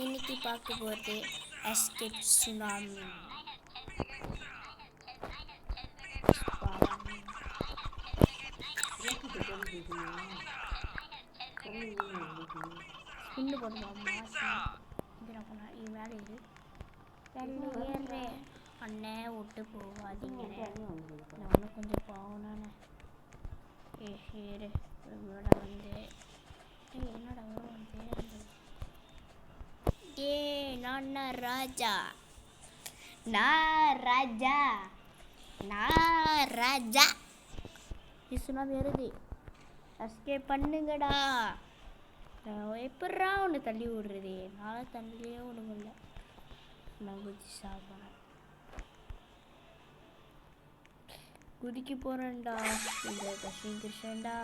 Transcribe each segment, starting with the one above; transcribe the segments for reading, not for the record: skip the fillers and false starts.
இன்னைக்கு பார்க்க போகிறது எஸ்கேப் சுனாமி. இன்னும் போடுவாம்மா மேலே இது ஏறு அண்ணே விட்டு போவாதீங்க. நானும் கொஞ்சம் போகணும்ண்ணே. ஏறு என்னோட வந்து என்னோட வந்து நான் ராஜா சுனாமி வருது. எஸ்கேப் பண்ணுங்கடா. எப்படா ஒன்று தள்ளி விடுறது? நான் தள்ளியே ஒன்றும் இல்லை. நான் குதிச்சு சாப்பிட்றேன். குதிக்க போகிறேன்டா. இந்த கஷின் கிருஷ்ணன்டா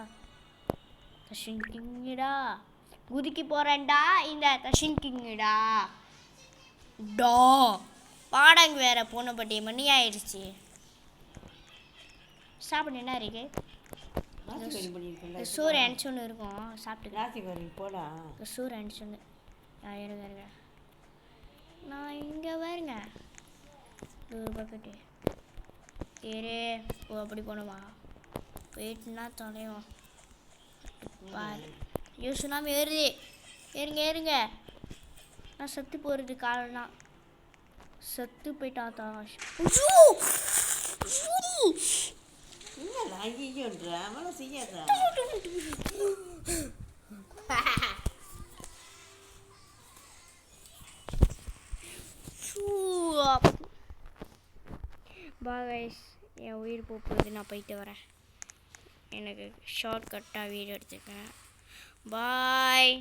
கஷின் கிங்கடா. குதிக்க போகிறேன்டா இந்த கஷின் கிங்கடா. டா பாடங்க வேற போனப்பட்டி மணி ஆயிடுச்சு. சாப்பிட என்ன இருக்கு? சூர் அனுச்சு ஒன்று இருக்கும். சாப்பிட்டு போடா. சூர் அனுச்சு ஒன்று. இருங்க நான் இங்கே வருங்க. ஒரு பக்கெட்டு ஏறு. ஓ அப்படி போனோமா? போயிட்டுனா தொலைவோம். பாரு ஐயோ சுனாமி ஏறுது. ஏறுங்க. நான் செத்து போகிறது காலம்னா செத்து போயிட்டான் தான். பாய்ஸ் என் உயிர் போகுது. நான் போயிட்டு வரேன். எனக்கு ஷார்ட் கட்டாக வீடியோ எடுத்துக்கிறேன். பாய்.